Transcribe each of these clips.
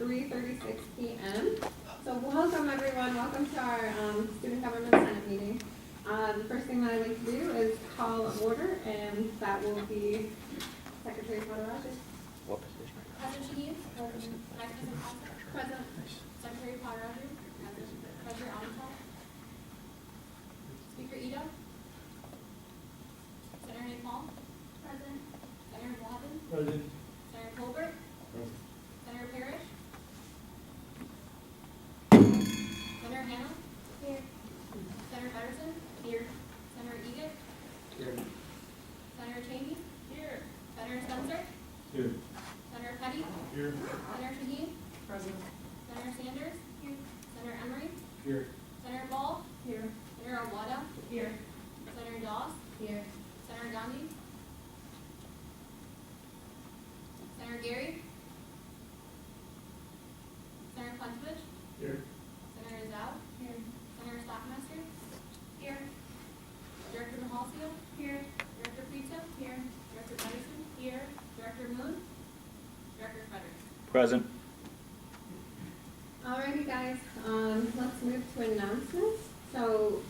3:36 p.m. So welcome everyone, welcome to our Student Government Senate meeting. The first thing that I'd like to do is call order, and that will be Secretary Potterage. What position? President Shaheen? Vice President Costa? Present. Secretary Potterage? Present. Treasurer Allentown? Speaker Ito? Senator Napal? Present. Senator Glavin? Present. Senator Colbert? Senator Parrish? Senator Hannah? Here. Senator Patterson? Here. Senator Egan? Here. Senator Cheney? Here. Senator Spencer? Here. Senator Petty? Here. Senator Shaheen? Present. Senator Sanders? Here. Senator Emery? Here. Senator Ball? Here. Senator Awada? Here. Senator Doss? Here. Senator Gandhi? Senator Gary? Senator Plentovich? Here. Senator Zhao? Here. Senator Stockmaster? Here. Director Mahalsio? Here. Director Pizza? Here. Director Patterson? Here. Director Moon? Director Frederick? Present. Alrighty guys, let's move to announcements. So,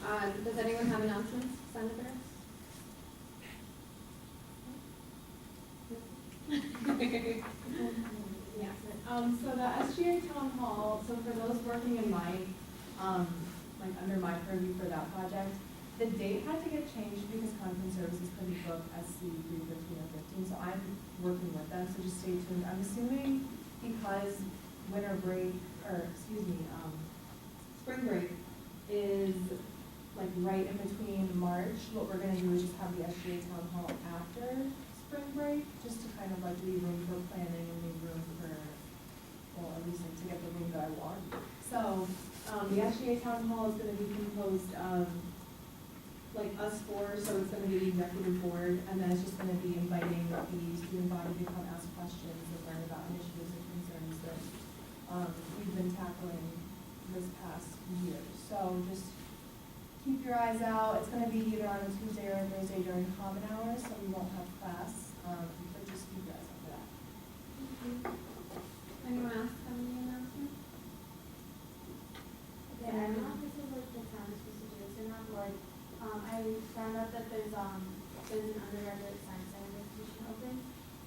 does anyone have announcements, Senator? Yes, so the SGA Town Hall, so for those working in my, like under my purview for that project, the date had to get changed because conference services couldn't book SC 315 or 15, so I'm working with them, so just stay tuned. I'm assuming because winter break, or excuse me, spring break is like right in between March, what we're gonna do is just have the SGA Town Hall after spring break, just to kind of like leave room for planning and leave room for, well, at least like to get the room that I want. So, the SGA Town Hall is gonna be composed of like us four, so it's gonna be the executive board, and then it's just gonna be inviting the student body to come ask questions and learn about initiatives and concerns that, we've been tackling this past year. So just keep your eyes out. It's gonna be either on a Tuesday or a Thursday during common hours, so we won't have class, but just keep your eyes out for that. Anyone else have any announcements? Yeah, I don't know if this is like the time is supposed to do this or not, but I found out that there's an undergraduate science center institution open,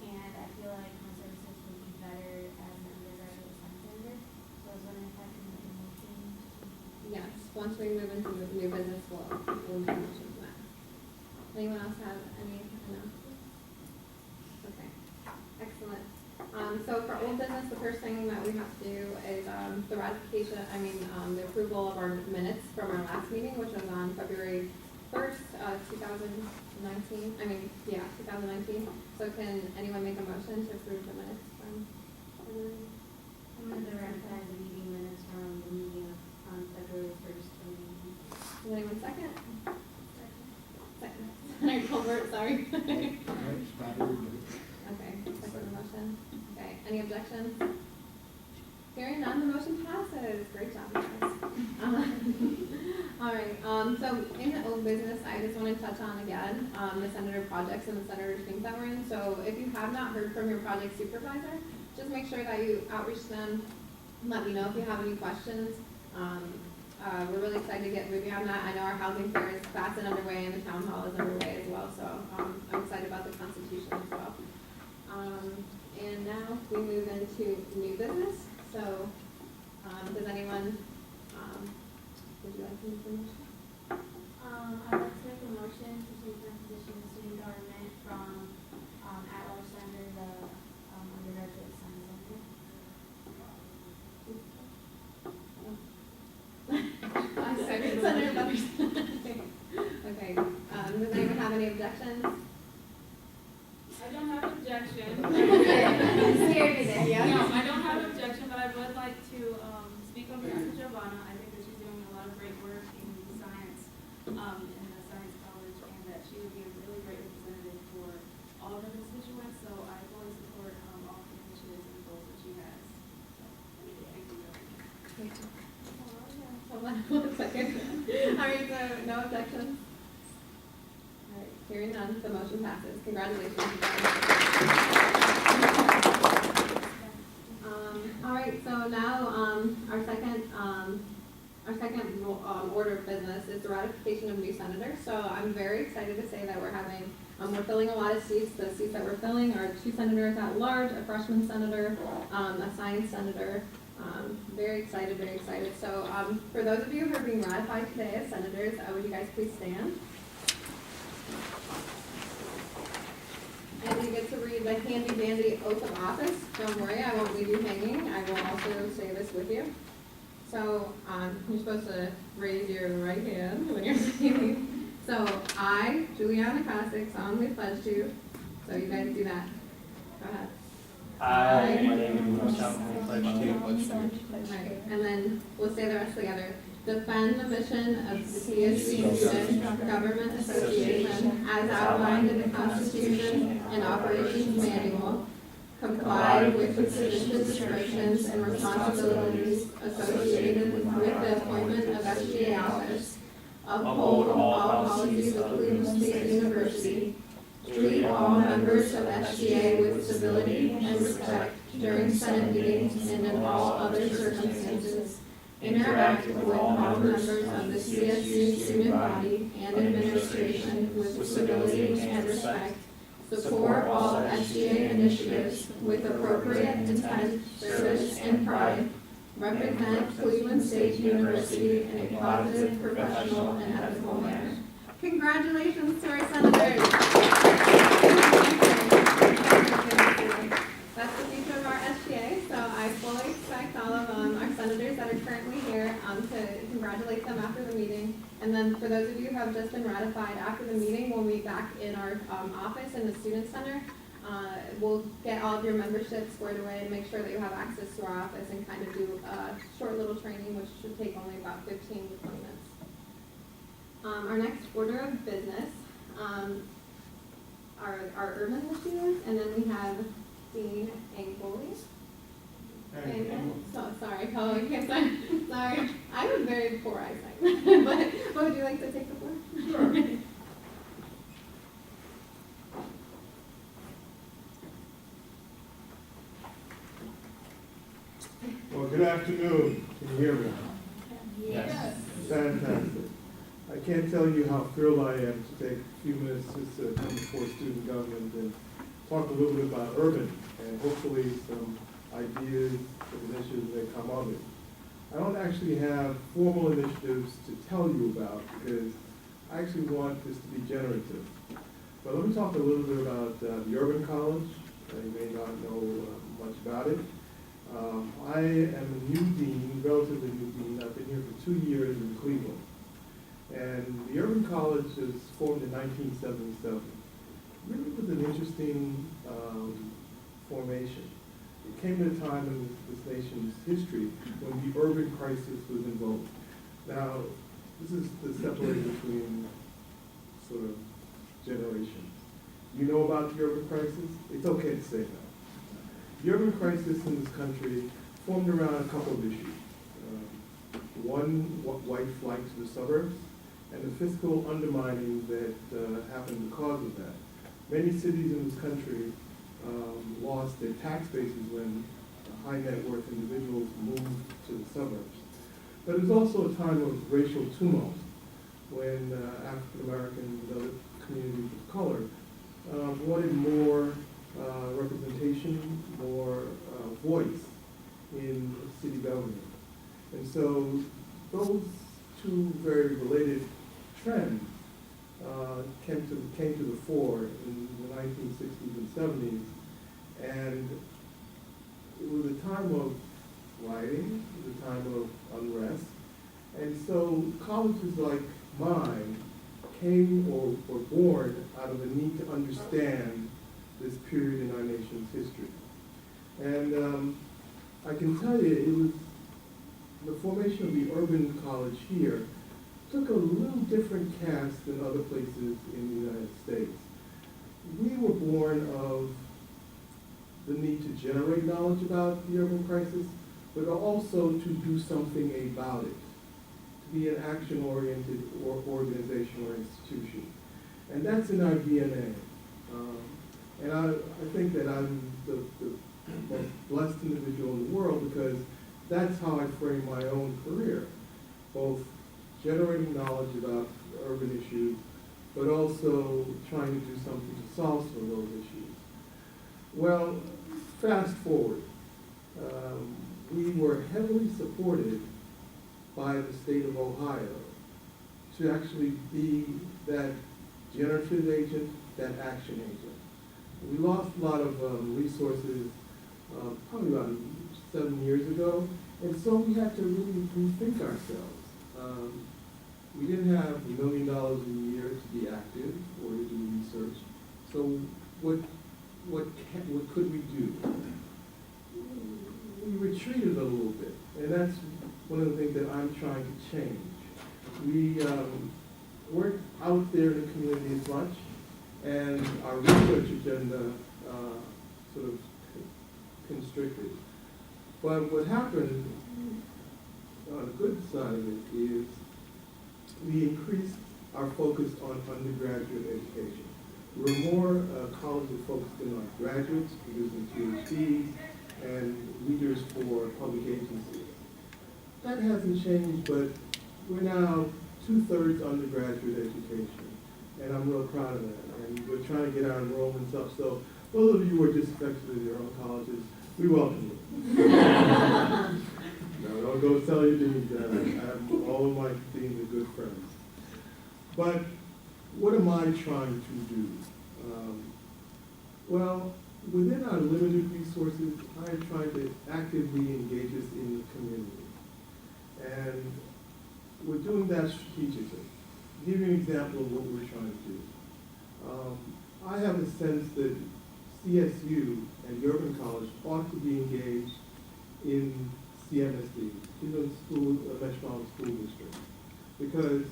and I feel like my services would be better as an undergraduate science center. So I was wondering if I could make a motion. Yes, once we move into the new business, we'll do motions on that. Anyone else have any announcements? Okay, excellent. So for old business, the first thing that we have to do is the ratification, the approval of our minutes from our last meeting, which was on February 1st, 2019. 2019. So can anyone make a motion to approve the minutes from February? I'm going to ratify the meeting minutes from the meeting on February 1st, 2019. Is anyone second? Second. Senator Colbert, sorry. Okay, second the motion. Okay, any objections? Hearing none, the motion passes. Great job, guys. All right, so in the old business, I just want to touch on again, the senator projects and the senator things that we're in. So if you have not heard from your project supervisor, just make sure that you outreach them. Let me know if you have any questions. We're really excited to get moving on that. I know our housing fair is fast and underway, and the town hall is underway as well. So I'm excited about the Constitution as well. And now we move into new business. So does anyone, would you like to make a motion? I'd like to make a motion to take the position of student government from at-large center to undergraduate science center. I second Senator Patterson. Okay, does anyone have any objections? I don't have objection. Scared me there, yeah. No, I don't have objection, but I would like to speak on behalf of Giovanna. I think that she's doing a lot of great work in science, in the science college, and that she would be a really great representative for all of her constituents. So I fully support all the initiatives and goals that she has. So, thank you, Giovanna. Hold on one second. All right, so no objections? All right, hearing none, the motion passes. Congratulations. All right, so now, our second order of business is the ratification of new senators. So I'm very excited to say that we're having, we're filling a lot of seats. The seats that we're filling are 2 senators at large, a freshman senator, a science senator. Very excited, very excited. So, for those of you who are being ratified today as senators, would you guys please stand? And you get to read the handy dandy oath of office. Don't worry, I won't leave you hanging. I will also say this with you. So, you're supposed to raise your right hand when you're speaking. So, I, Juliana Kosick, solemnly pledge to, so you guys do that. Go ahead. I, my name is solemnly pledge to. Right, and then we'll say the rest together. Defend the mission of the CSC Student Government Association as outlined in the Constitution and Operations Manual. Comply with the position descriptions and responsibilities associated with the appointment of SGA office. Uphold all policies of Cleveland State University. Treat all members of SGA with civility and respect during Senate meetings and in all other circumstances. Interact with all members of the CSU student body and administration with civility and respect. Support all SGA initiatives with appropriate intent, service, and pride. Represent Cleveland State University in a positive, professional, and ethical manner. Congratulations to our senators. That's the future of our SGA, so I fully expect all of our senators that are currently here to congratulate them after the meeting. And then for those of you who have just been ratified after the meeting, we'll meet back in our office in the Student Center. We'll get all of your membership squared away and make sure that you have access to our office and kind of do a short little training, which should take only about 15 to 20 minutes. Our next order of business are urban initiatives, and then we have Dean Angoli. So sorry, Colin, sorry. I have very poor eyesight. But would you like to take the floor? Sure. Well, good afternoon. Can you hear me? Yes. Fantastic. I can't tell you how thrilled I am to take a few minutes just to come before student government and talk a little bit about urban and hopefully some ideas and initiatives that come of it. I don't actually have formal initiatives to tell you about because I actually want this to be generative. But let me talk a little bit about the Urban College. You may not know much about it. I am a new dean, relatively new dean. I've been here for 2 years in Cleveland. And the Urban College was formed in 1977. Really was an interesting formation. It came at a time in this nation's history when the urban crisis was invoked. Now, this is the separation between sort of generations. You know about the urban crisis? It's okay to say that. The urban crisis in this country formed around a couple of issues. One, white flight to the suburbs, and the fiscal undermining that happened because of that. Many cities in this country lost their tax bases when high net worth individuals moved to the suburbs. But it was also a time of racial tumult when African Americans and other communities of color wanted more representation, more voice in city government. And so those two very related trends came to the fore in the 1960s and 70s. And it was a time of rioting, it was a time of unrest. And so colleges like mine came or were born out of a need to understand this period in our nation's history. And I can tell you, it was the formation of the urban college here took a little different cast than other places in the United States. We were born of the need to generate knowledge about the urban crisis, but also to do something about it, to be an action-oriented organization or institution. And that's in our DNA. And I think that I'm the most blessed individual in the world, because that's how I frame my own career, both generating knowledge about urban issues, but also trying to do something to solve some of those issues. Well, fast forward. We were heavily supported by the state of Ohio to actually be that generative agent, that action agent. We lost a lot of resources probably about 7 years ago, and so we had to really rethink ourselves. We didn't have $1 million a year to be active or to do research, so what could we do? We retreated a little bit, and that's one of the things that I'm trying to change. We weren't out there in the community as much, and our research agenda sort of constricted. But what happened on the good side of it is we increased our focus on undergraduate education. We're more colleges focused in on graduates, producing PhDs, and leaders for public agencies. That hasn't changed, but we're now 2/3 undergraduate education, and I'm real proud of that. And we're trying to get our enrollments up, so those of you who are disaffected in your own colleges, we welcome you. No, don't go tell your deans that. I have all of my deans are good friends. But what am I trying to do? Well, within our limited resources, I am trying to actively engage us in the community. And we're doing that strategically. To give you an example of what we're trying to do. I have a sense that CSU and Urban College ought to be engaged in CMSD, Cleveland Metropolitan School District, because,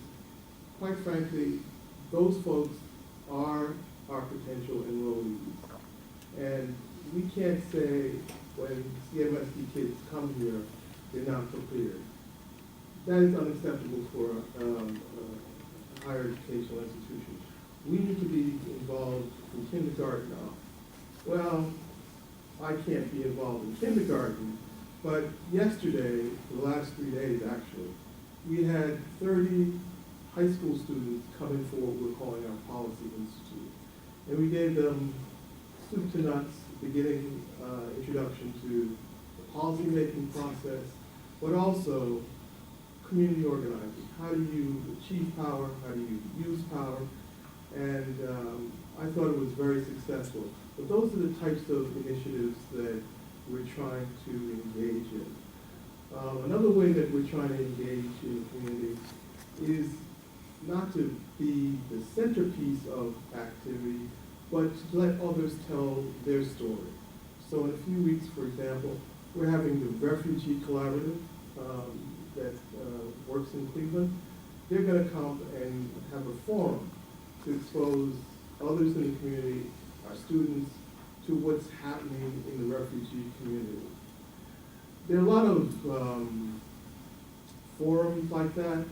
quite frankly, those folks are our potential enrollees. And we can't say when CMSD kids come here, they're not prepared. That is unacceptable for a higher educational institution. We need to be involved in kindergarten now. Well, I can't be involved in kindergarten, but yesterday, the last 3 days actually, we had 30 high school students come in for what we're calling our Policy Institute. And we gave them soup to nuts, beginning introduction to the policy-making process, but also community organizing. How do you achieve power? How do you use power? And I thought it was very successful. But those are the types of initiatives that we're trying to engage in. Another way that we're trying to engage in the community is not to be the centerpiece of activity, but to let others tell their story. So in a few weeks, for example, we're having the Refugee Collaborative that works in Cleveland. They're going to come and have a forum to expose others in the community, our students, to what's happening in the refugee community. There are a lot of forums like that,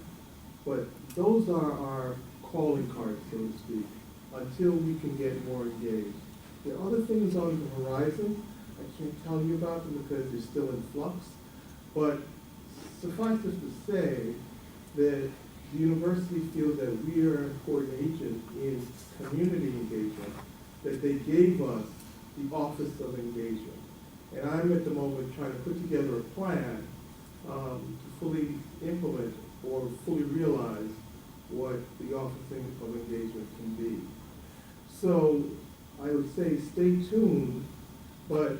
but those are our calling cards, so to speak, until we can get more engaged. There are other things on the horizon. I can't tell you about them because they're still in flux, but suffice it to say that the university feels that we are an important agent in community engagement, that they gave us the Office of Engagement. And I'm at the moment trying to put together a plan to fully implement or fully realize what the Office of Engagement can be. So I would say stay tuned, but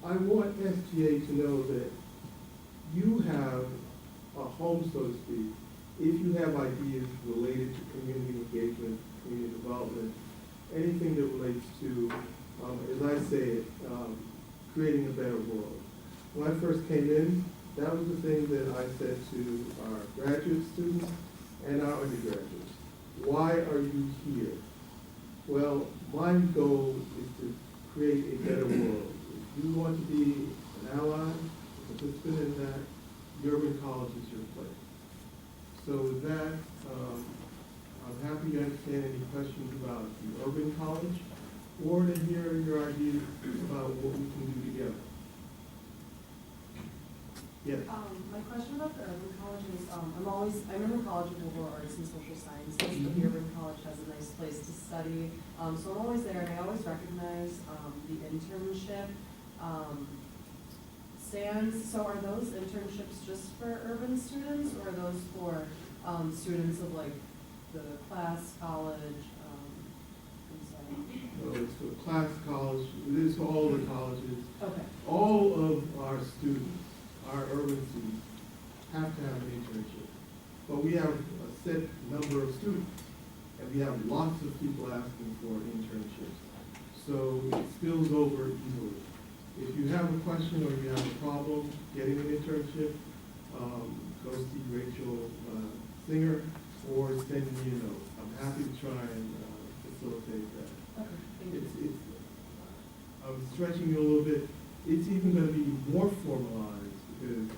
I want SGA to know that you have a home, so to speak, if you have ideas related to community engagement, community development, anything that relates to, as I say it, creating a better world. When I first came in, that was the thing that I said to our graduate students and our undergraduates. Why are you here? Well, my goal is to create a better world. If you want to be an ally, a participant in that, Urban College is your place. So with that, I'm happy to entertain any questions about the Urban College. board and hear your ideas about what we can do together. Yes. My question about the urban college is, I remember College of Liberal Arts and Social Sciences, the urban college has a nice place to study. So I'm always there, and I always recognize, the internship, stands. So are those internships just for urban students, or are those for, students of like the class, college, and so on? So it's for class, college, it is for all the colleges. Okay. All of our students, our urban students, have to have an internship. But we have a set number of students, and we have lots of people asking for internships. So it spills over easily. If you have a question or you have a problem getting an internship, go see Rachel Singer or send me a note. I'm happy to try and facilitate that. Okay, thank you. I'm stretching you a little bit. It's even going to be more formalized because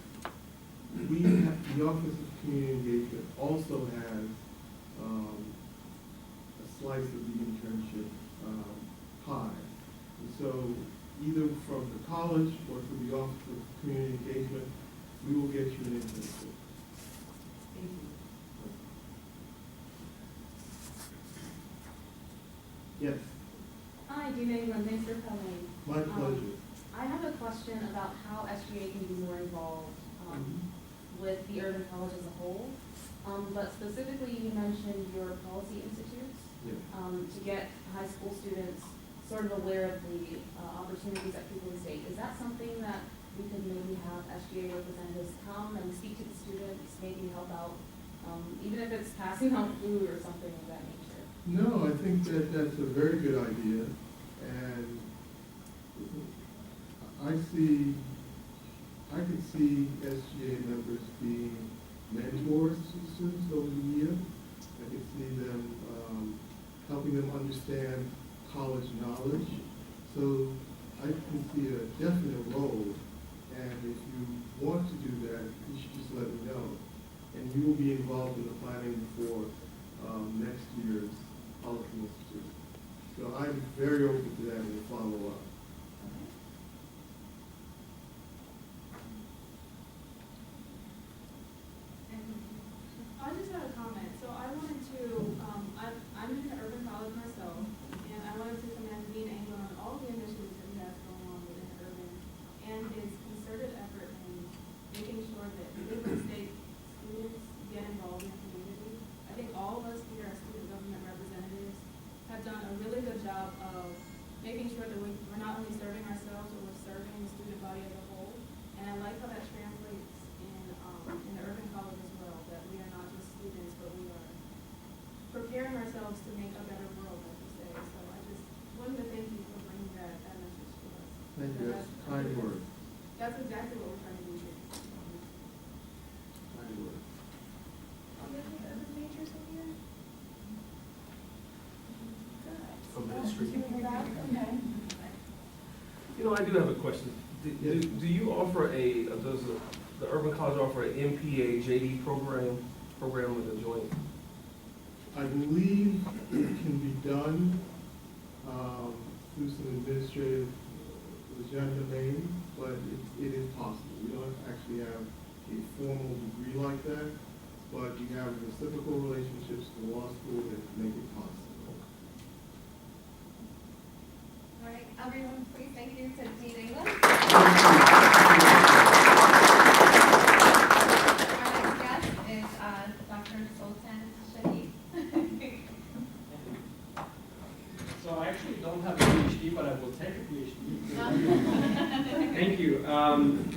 the Office of Community Engagement also has a slice of the internship pie. And so either from the college or through the Office of Community Engagement, we will get you an internship. Thank you. Yes, Hi, Dean England, thanks for coming. my pleasure. I have a question about how SGA can be more involved with the urban college as a whole. But specifically, you mentioned your policy institutes Yeah. to get high school students sort of aware of the opportunities at People in State. Is that something that we could maybe have SGA representatives come and speak to the students, maybe help out, even if it's passing out food or something of that nature? No, I think that that's a very good idea, and I could see SGA members being mentors to students over the year. I could see them helping them understand college knowledge. So I can see a definite role, and if you want to do that, you should just let me know. And you will be involved in the planning for next year's Policy Institute. So I'm very open to that and will follow up. I just had a comment. So I wanted to, I'm in the urban college myself, and I wanted to commend Dean England on all the initiatives that he has going on within urban and his concerted effort in making sure that urban state students get involved in the community. I think all of us here as student government representatives have done a really good job of making sure that we're not only serving ourselves, but we're serving the student body as a whole. And I like how that translates in the urban college as well, that we are not just students, but we are preparing ourselves to make a better world, like you say. So I just wanted to thank you for bringing that message to us. Thank you, that's a kind word. That's exactly what we're trying to do here. Kind word. Do you have any urban majors in here? From history. Okay. You know, I do have a question. Do you offer does the Urban College offer an MPA JD program with a joint? I believe it can be done through some administrative legerdemain, but it is possible. We don't actually have a formal degree like that, but you have reciprocal relationships with the law school that make it possible. All right, everyone, please thank you to Dean England. Our next guest is Dr. Sultan Shahid. So I actually don't have a PhD, but I will take a PhD. Thank you.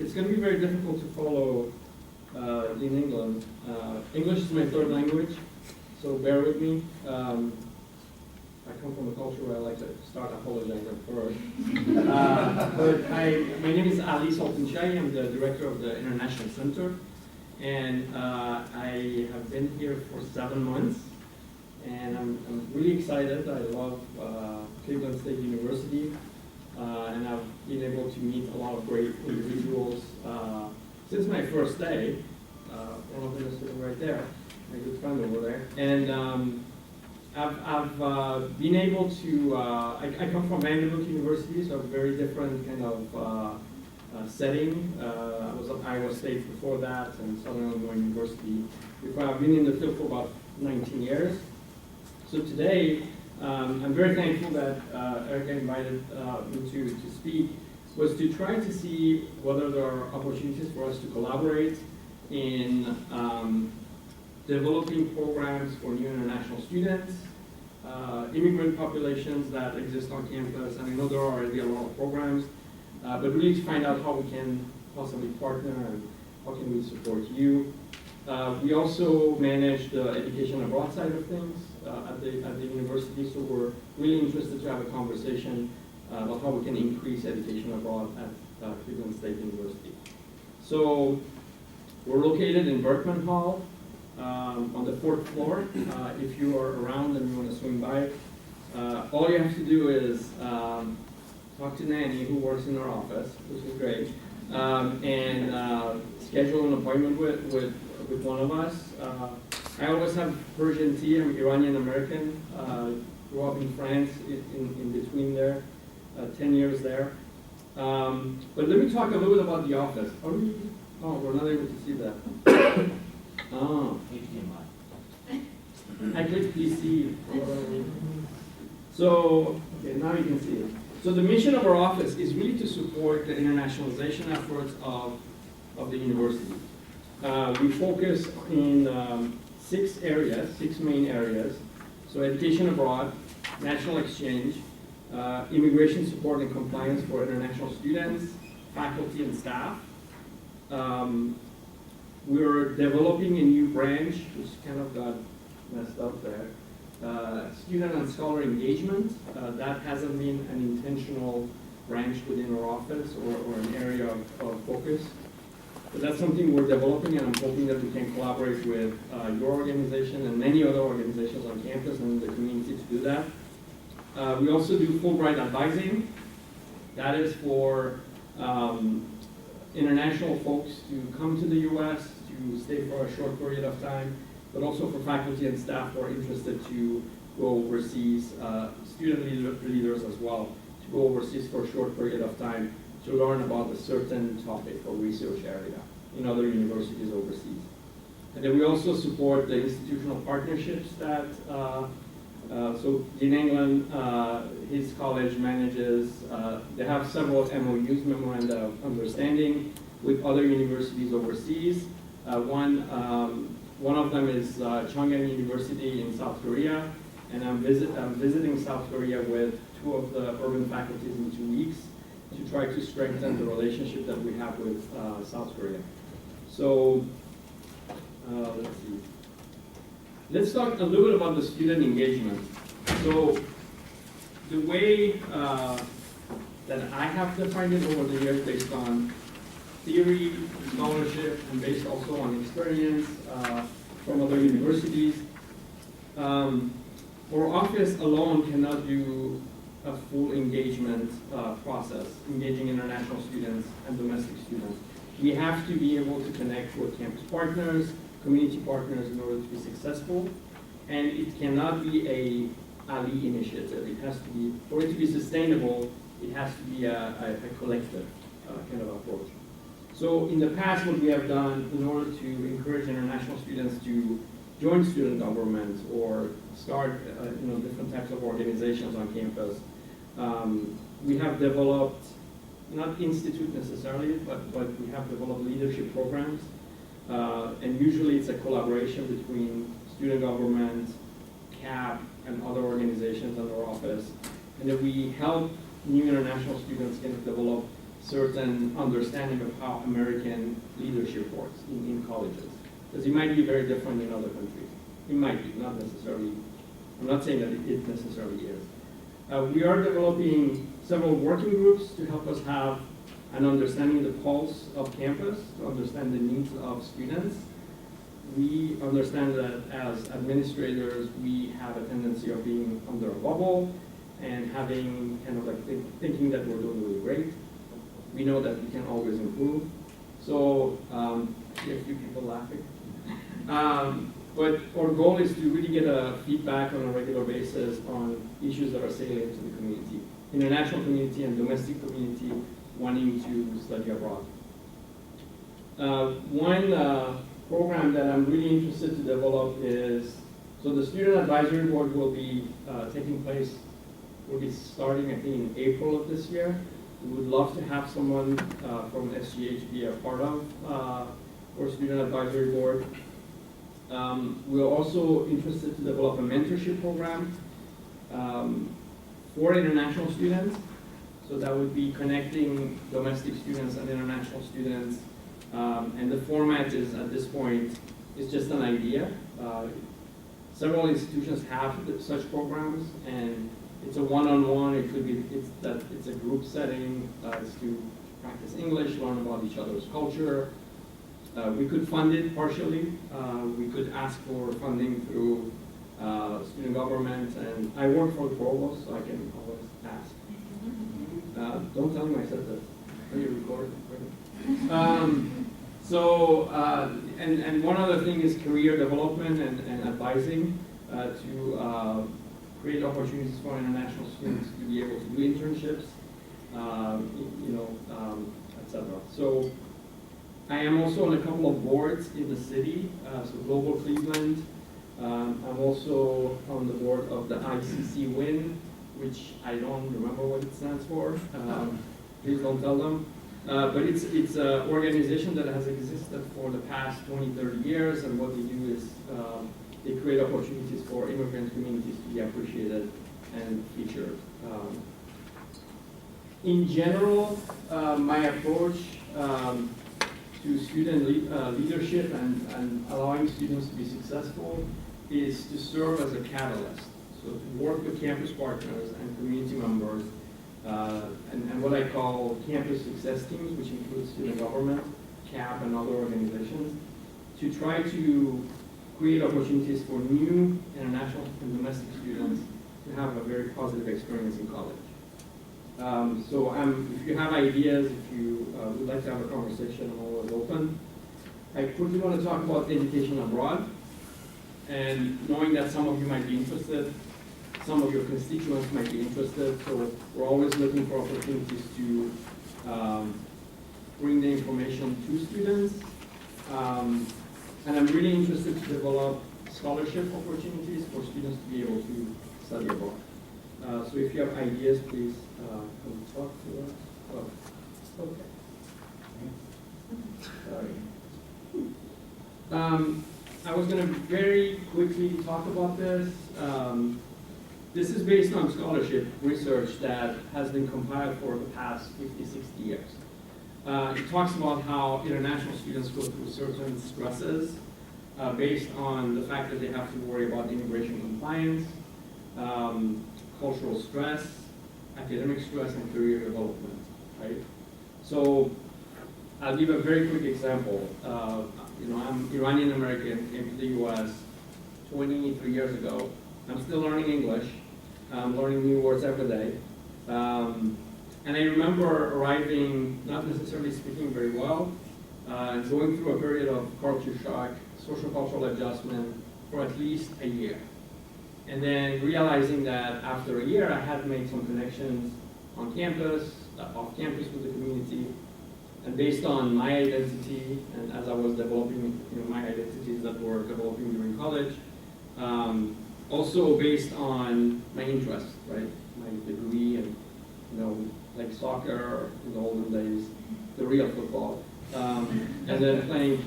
It's going to be very difficult to follow in England. English is my third language, so bear with me. I come from a culture where I like to start apologizing first. But my name is Ali Sultan Shahi. I'm the director of the International Center. And I have been here for 7 months. And I'm really excited. I love Cleveland State University. And I've been able to meet a lot of great individuals since my first day. One of them is sitting right there, my good friend over there. And I've been able to, I come from Vanderbilt University, so a very different kind of setting. I was at Iowa State before that and Southern Illinois University before. I've been in the field for about 19 years. So today, I'm very thankful that Erica invited me to speak, was to try to see whether there are opportunities for us to collaborate in developing programs for new international students, immigrant populations that exist on campus, and I know there are already a lot of programs, but really to find out how we can possibly partner and how can we support you. We also manage the education abroad side of things at the university, so we're really interested to have a conversation about how we can increase education abroad at Cleveland State University. So we're located in Berkman Hall on the 4th floor. If you are around and you want to swing by, all you have to do is talk to Nanny, who works in our office, which is great, and schedule an appointment with one of us. I always have Persian tea. I'm Iranian American. Grew up in France, in between there, 10 years there. But let me talk a little bit about the office. Oh, we're not able to see that. Oh. I clicked PC. So, okay, now you can see it. So the mission of our office is really to support the internationalization efforts of the university. We focus in 6 main areas. So education abroad, national exchange, immigration support and compliance for international students, faculty and staff. We're developing a new branch, which kind of got messed up there. Student and scholar engagement. That hasn't been an intentional branch within our office or an area of focus. But that's something we're developing, and I'm hoping that we can collaborate with your organization and many other organizations on campus and the community to do that. We also do Fulbright advising. That is for international folks to come to the U.S., to stay for a short period of time, but also for faculty and staff who are interested to go overseas, student leaders as well, to go overseas for a short period of time to learn about a certain topic or research area in other universities overseas. And then we also support the institutional partnerships that, so Dean England, his college manages, they have several MOUs, Memoranda of Understanding, with other universities overseas. One of them is Chungan University in South Korea, and I'm visiting South Korea with 2 of the urban faculties in 2 weeks to try to strengthen the relationship that we have with South Korea. So, let's see. Let's talk a little bit about the student engagement. So, the way that I have defined it over the years based on theory, scholarship, and based also on experience from other universities, our office alone cannot do a full engagement process, engaging international students and domestic students. We have to be able to connect with campus partners, community partners in order to be successful. And it cannot be a Ali initiative. It has to be, for it to be sustainable, it has to be a collective kind of approach. So in the past, what we have done in order to encourage international students to join student government or start different types of organizations on campus, we have developed, not institute necessarily, but we have developed leadership programs. And usually it's a collaboration between student government, CAP, and other organizations in our office. And then we help new international students kind of develop certain understanding of how American leadership works in colleges. Because it might be very different in other countries. It might be, not necessarily. I'm not saying that it necessarily is. We are developing several working groups to help us have an understanding of the pulse of campus, to understand the needs of students. We understand that as administrators, we have a tendency of being under a bubble and having kind of like thinking that we're doing really great. We know that we can always improve. So, I see a few people laughing. But our goal is to really get a feedback on a regular basis on issues that are salient to the community, international community and domestic community wanting to study abroad. One program that I'm really interested to develop is, so the Student Advisory Board will be will be starting I think in April of this year. We would love to have someone from SGA to be a part of our Student Advisory Board. We're also interested to develop a mentorship program for international students. So that would be connecting domestic students and international students. And the format is, at this point, is just an idea. Several institutions have such programs, and it's a one-on-one. It could be it's a group setting. It's to practice English, learn about each other's culture. We could fund it partially. We could ask for funding through student government, and I work for the provost, so I can always ask. Don't tell him I said that. Are you recording? And one other thing is career development and advising to create opportunities for international students to be able to do internships, etc. So I am also on a couple of boards in the city, so Global Cleveland. I'm also on the board of the ICC WIN, which I don't remember what it stands for. Please don't tell them. But it's an organization that has existed for the past 20, 30 years, and what they do is they create opportunities for immigrant communities to be appreciated and featured. In general, my approach to student leadership and allowing students to be successful is to serve as a catalyst. So to work with campus partners and community members and what I call campus success teams, which includes student government, CAP, and other organizations, to try to create opportunities for new international and domestic students to have a very positive experience in college. So if you have ideas, if you would like to have a conversation, I'm always open. I quickly want to talk about education abroad, and knowing that some of you might be interested, some of your constituents might be interested, so we're always looking for opportunities to bring the information to students. And I'm really interested to develop scholarship opportunities for students to be able to study abroad. So if you have ideas, please come talk to us. Oh, okay. Sorry. I was going to very quickly talk about this. This is based on scholarship research that has been compiled for the past 50, 60 years. It talks about how international students go through certain stresses based on the fact that they have to worry about immigration compliance, cultural stress, academic stress, and career development, right? So I'll give a very quick example. I'm Iranian American, came to the US 23 years ago. I'm still learning English. I'm learning new words every day. And I remember arriving, not necessarily speaking very well, and going through a period of culture shock, social cultural adjustment for at least a year. And then realizing that after a year, I had made some connections on campus, off campus with the community, and based on my identity, and as I was developing my identities that were developing during college, also based on my interests, right? My degree and, like soccer in the olden days, the real football, and then playing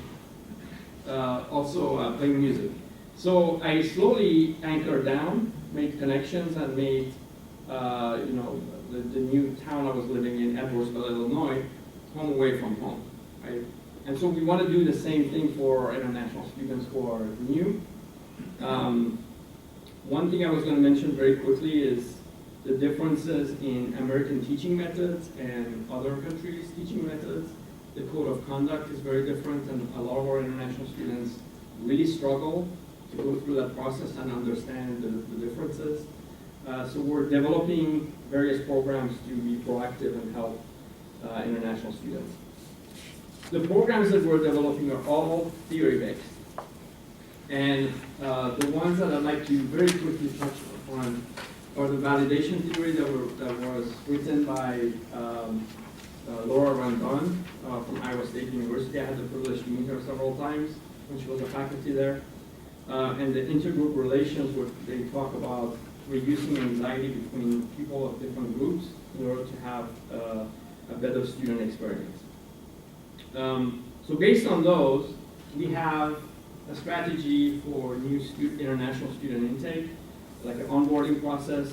music. So I slowly anchored down, made connections, and made, the new town I was living in, Edwardsville, Illinois, home away from home, right? And so we want to do the same thing for international students who are new. One thing I was going to mention very quickly is the differences in American teaching methods and other countries' teaching methods. The code of conduct is very different, and a lot of our international students really struggle to go through that process and understand the differences. So we're developing various programs to be proactive and help international students. The programs that we're developing are all theory-based. And the ones that I'd like to very quickly touch upon are the validation theory that was written by Laura Randon from Iowa State University. I had the privilege to meet her several times when she was a faculty there. And the intergroup relations, where they talk about reducing anxiety between people of different groups in order to have a better student experience. So based on those, we have a strategy for new international student intake, like an onboarding process,